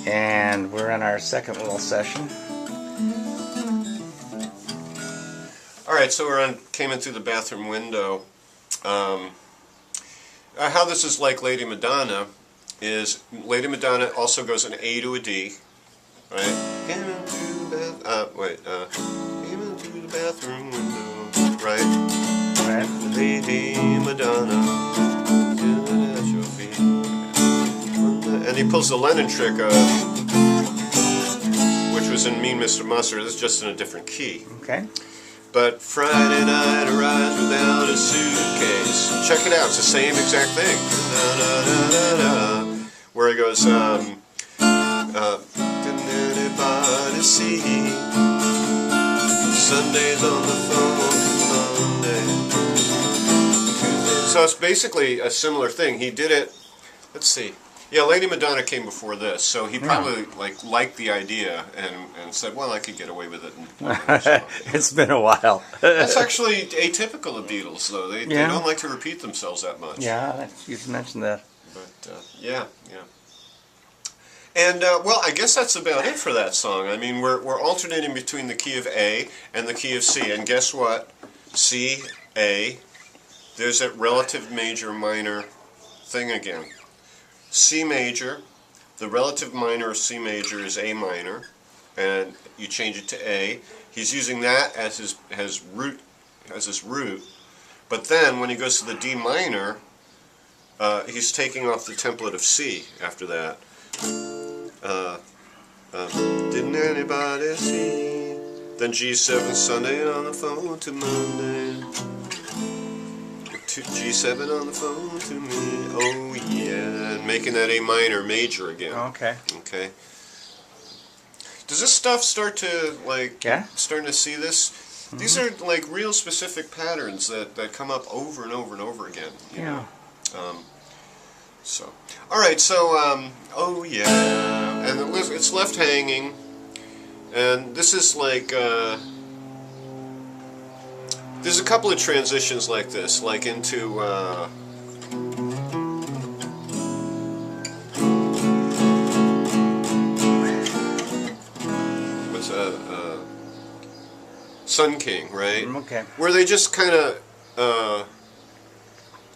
And we're in our second little session. Alright, so came in through the bathroom window. How this is like Lady Madonna is Lady Madonna also goes an A to a D, right? Came into the came into the bathroom window, right? Right. Lady Madonna, at your feet. And he pulls the Lennon trick, which was in Mean Mr. Mustard. This is just in a different key. Okay. But Friday night arrives without a suitcase. Check it out, it's the same exact thing. Where he goes, didn't anybody see? Sundays on the phone, Monday. So it's basically a similar thing. He did it, let's see. Yeah, Lady Madonna came before this, so he probably liked the idea and said, well, I could get away with it. It's been a while. That's actually atypical of Beatles, though. They don't like to repeat themselves that much. Yeah, you mentioned that. But, yeah. And, well, I guess that's about it for that song. I mean, we're alternating between the key of A and the key of C. And guess what? C, A, there's that relative major minor thing again. C major, the relative minor of C major is A minor, and you change it to A. He's using that as his root, but then when he goes to the D minor, he's taking off the template of C after that. Didn't anybody see? Then G7 Sunday on the phone to Monday. G7 on the phone to me, oh yeah, and making that A minor major again. Okay. Okay. Does this stuff start to, like, starting to see this? Mm-hmm. These are, like, real specific patterns that come up over and over and over again. You know? So, alright, so, oh yeah, and it's left hanging, and this is like, there's a couple of transitions like this, like into, what's Sun King, right? Okay. Where they just kind of,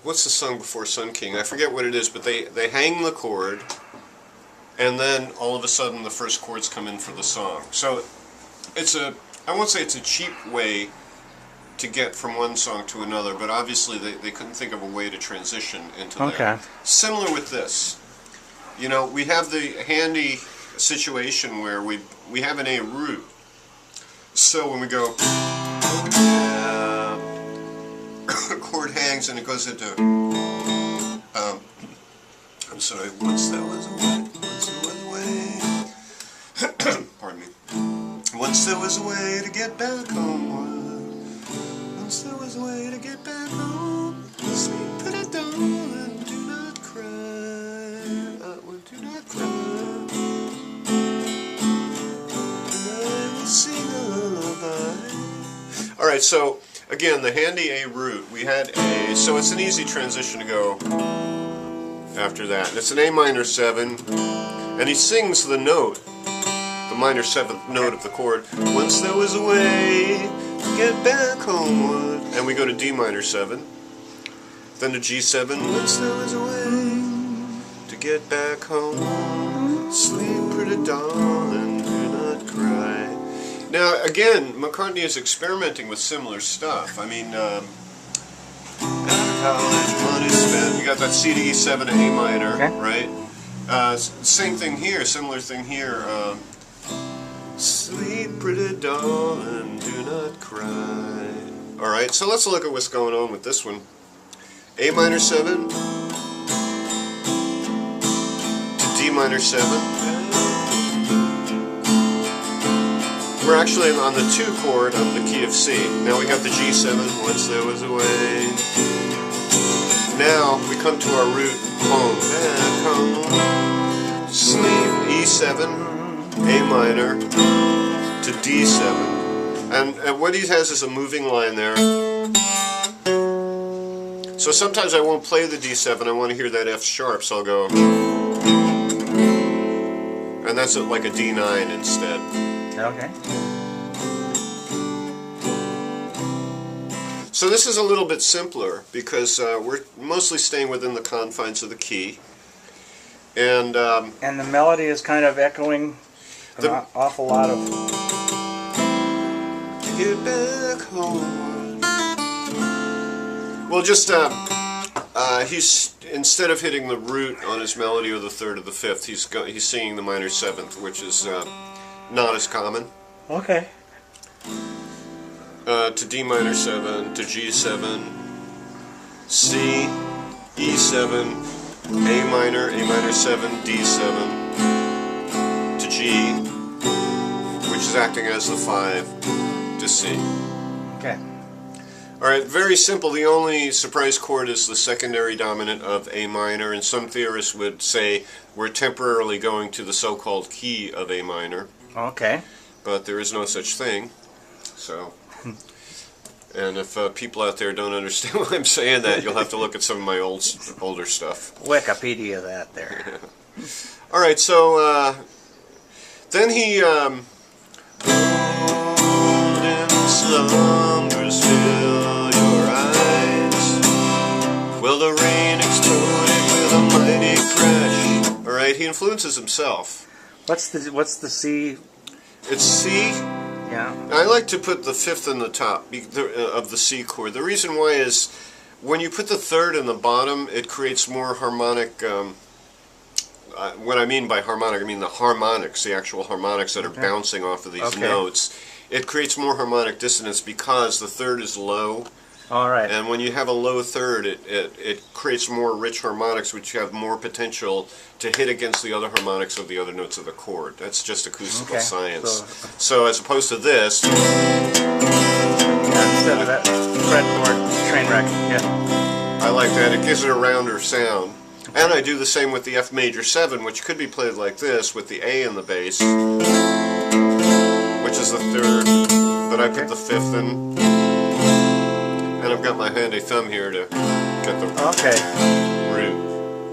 what's the song before Sun King? I forget what it is, but they hang the chord, and then all of a sudden the first chords come in for the song. So it's I won't say it's a cheap way to get from one song to another, but obviously they couldn't think of a way to transition into that. Similar with this. You know, we have the handy situation where we have an A root. So when we go, the chord hangs and it goes into, I'm sorry, once there was a way, pardon me, once there was a way to get back home. Once there was a way to get back home, sleep, put it down and do not cry. Do not cry. And I will sing a lullaby. Alright, so again, the handy A root, we had A, so it's an easy transition to go after that. And it's an A minor 7, and he sings the note, the minor 7th note of the chord. Once there was a way, get back homeward, and we go to D minor 7, then to G7. Once there was a way to get back home, sleep, pretty darling, do not cry. Now again, McCartney is experimenting with similar stuff. I mean, college money spent. We got that C to E7 to A minor, right? Same thing here, similar thing here. Sleep, pretty darling, do not cry. Alright, so let's look at what's going on with this one. A minor 7 to D minor 7. We're actually on the 2 chord of the key of C. Now we got the G7, once there was a way. Now we come to our root home. Back home. Sleep, E7, A minor to D7. And what he has is a moving line there. So sometimes I won't play the D7, I want to hear that F sharp, so I'll go. and that's like a D9 instead. Okay. So this is a little bit simpler because we're mostly staying within the confines of the key. And the melody is kind of echoing an awful lot of... Get back home. Well, just he's, instead of hitting the root on his melody or the third or the fifth, he's singing the minor seventh, which is not as common. Okay. To D minor 7, to G7, C, E7, A minor 7, D7, to G, which is acting as the 5, to C. Okay. Alright, very simple. The only surprise chord is the secondary dominant of A minor, and some theorists would say we're temporarily going to the so-called key of A minor. Okay. But there is no such thing, so... And if people out there don't understand why I'm saying that, you'll have to look at some of my older stuff. Wikipedia that there. All right, so then he golden slumbers fill your eyes. Will the rain exploding with a mighty crash? All right, he influences himself. What's the C? It's C. Yeah. I like to put the fifth in the top of the C chord. The reason why is when you put the third in the bottom, it creates more harmonic. What I mean by harmonic, I mean the harmonics, the actual harmonics that are bouncing off of these notes. It creates more harmonic dissonance because the third is low. All right. And when you have a low third, it creates more rich harmonics, which have more potential to hit against the other harmonics of the other notes of the chord. That's just acoustical science. So as opposed to this... instead of that fretboard train wreck, I like that. It gives it a rounder sound. And I do the same with the F major 7, which could be played like this, with the A in the bass, which is the third, but I put the fifth in. And I've got my handy thumb here to get the root.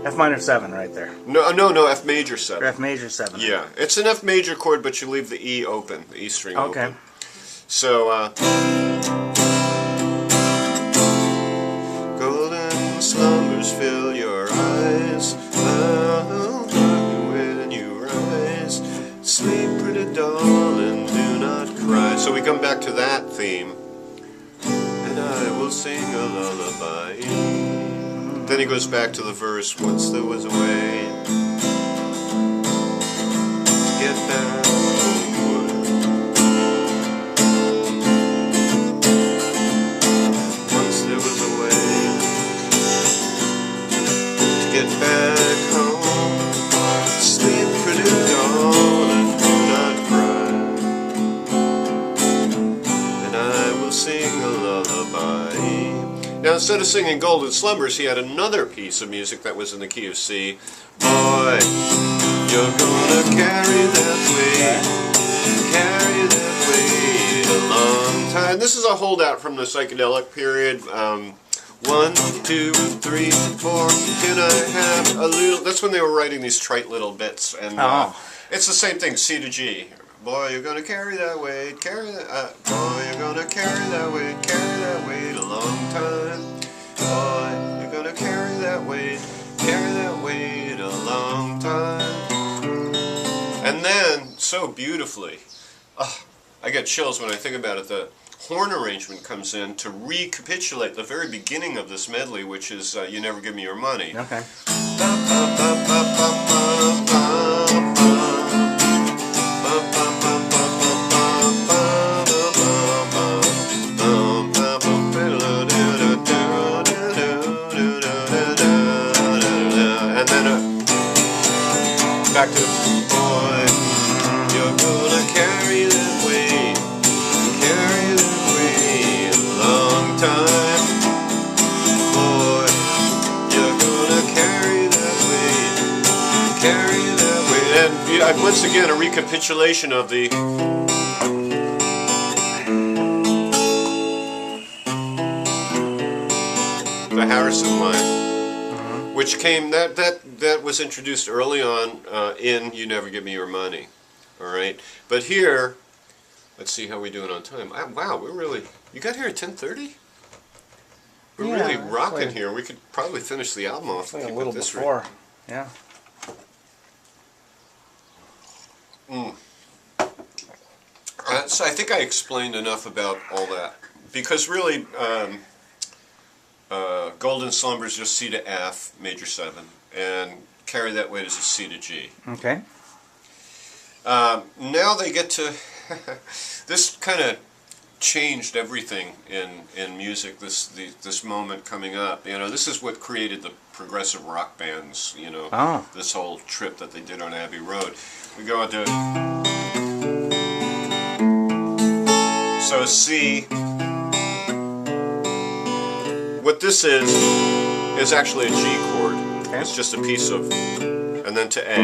F minor 7 right there. No, F major 7. Or F major 7. Yeah, it's an F major chord, but you leave the E open, the E string open. So, golden slumbers fill your eyes. I'll rock you when you rise. Sleep, pretty darling, do not cry. So we come back to that theme. And I will sing a lullaby. Then he goes back to the verse. Once there was a way to get back homeward. Once there was a way to get back home. Sleep, pretty darling, do not cry. And I will sing a lullaby. Now, instead of singing Golden Slumbers, he had another piece of music that was in the key of C. Boy, you're gonna carry that weight a long time. This is a holdout from the psychedelic period. 1, 2, 3, 4, can I have a little... That's when they were writing these trite little bits. And it's the same thing, C to G. Boy, you're gonna carry that weight, carry that... boy, you're gonna carry that weight a long time. Boy, you're gonna carry that weight a long time. And then, so beautifully, I get chills when I think about it, the horn arrangement comes in to recapitulate the very beginning of this medley, which is You Never Give Me Your Money. Okay. Back to boy, you're gonna carry that weight a long time. Boy, you're gonna carry that weight. And once again, a recapitulation of the Harrison line, which which came that was introduced early on in "You Never Give Me Your Money." All right, but here, let's see how we're doing on time. Wow, we're really. You got here at 10:30. We're really rocking like, here. We could probably finish the album off like a little before. Yeah. So I think I explained enough about all that because really, Golden Slumbers just C to F, major 7, and Carry That Weight as a C to G. Okay. Now they get to this kind of changed everything in music. This moment coming up, this is what created the progressive rock bands. This whole trip that they did on Abbey Road. We go into so C. What this is actually a G chord. Okay. It's just a piece of, and then to A.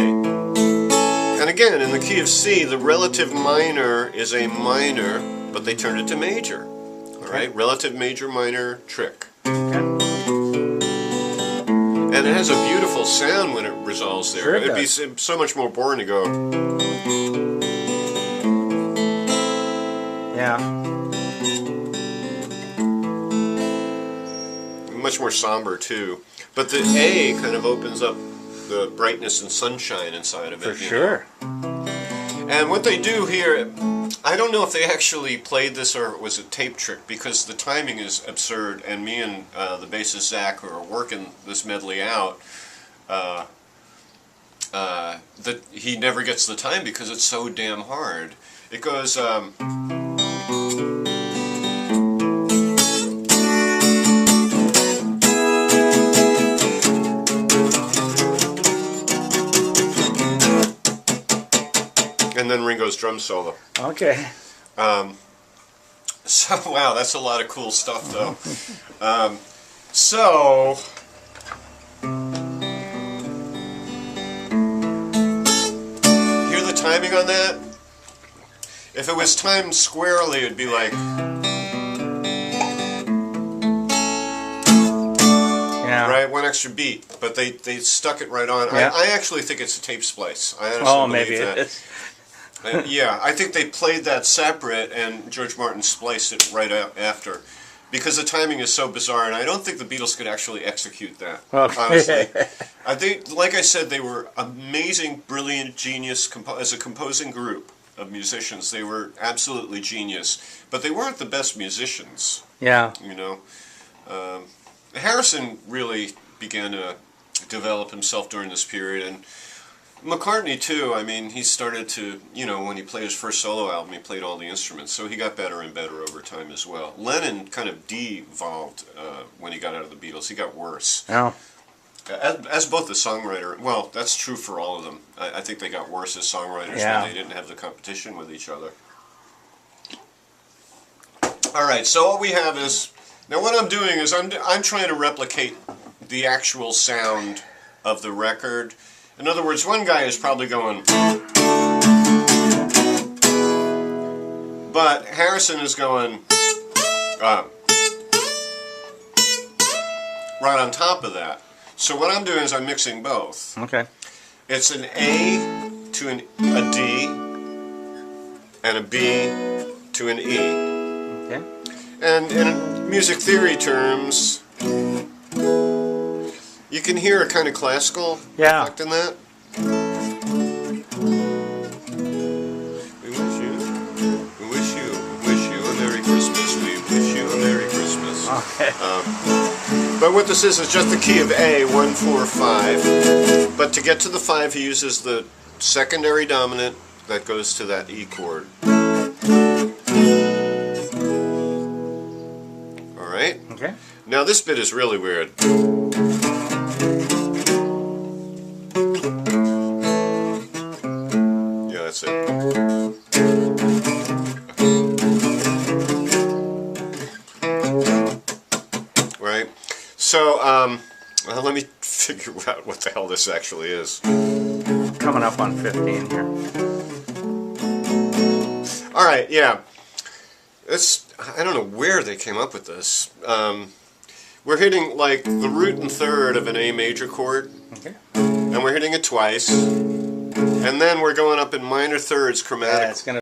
And again, in the key of C, the relative minor is a minor, but they turned it to major. All right, relative major minor trick. Okay. And it has a beautiful sound when it resolves there. Sure it It'd be does. so much more boring to go. Yeah. Much more somber too. But the A kind of opens up the brightness and sunshine inside of it. For sure. And what they do here, I don't know if they actually played this or it was a tape trick because the timing is absurd. And me and the bassist Zach, who are working this medley out, that he never gets the time because it's so damn hard. It goes. And then Ringo's drum solo. Okay. So, wow, that's a lot of cool stuff, though. So, hear the timing on that? If it was timed squarely, it'd be like... Yeah. Right, one extra beat, but they stuck it right on. Yeah. I actually think it's a tape splice. I honestly maybe believe that. it's. Yeah, I think they played that separate, and George Martin spliced it right after, because the timing is so bizarre, and I don't think the Beatles could actually execute that. Okay. Honestly, I think, like I said, they were amazing, brilliant, genius as a composing group of musicians. They were absolutely genius, but they weren't the best musicians. Yeah. Harrison really began to develop himself during this period, and McCartney too. I mean, he started to, when he played his first solo album, he played all the instruments, so he got better and better over time as well. Lennon kind of devolved when he got out of the Beatles. He got worse. Oh. As both the songwriter, well, that's true for all of them. I think they got worse as songwriters when they didn't have the competition with each other. All right, so all we have is, now what I'm doing is I'm trying to replicate the actual sound of the record. In other words, one guy is probably going, but Harrison is going right on top of that. So what I'm doing is I'm mixing both. Okay. It's an A to a D and a B to an E. Okay. And in music theory terms, you can hear a kind of classical effect in that. We wish you a Merry Christmas. We wish you a Merry Christmas. Okay. But what this is just the key of A, 1, 4, 5. But to get to the 5, he uses the secondary dominant that goes to that E chord. All right? Okay. Now this bit is really weird. Yeah, that's it. Right? So, well, let me figure out what the hell this actually is. Coming up on 15 here. All right, yeah. I don't know where they came up with this. we're hitting like the root and third of an A major chord, Okay. and we're hitting it twice, and then we're going up in minor thirds chromatically. Yeah, it's gonna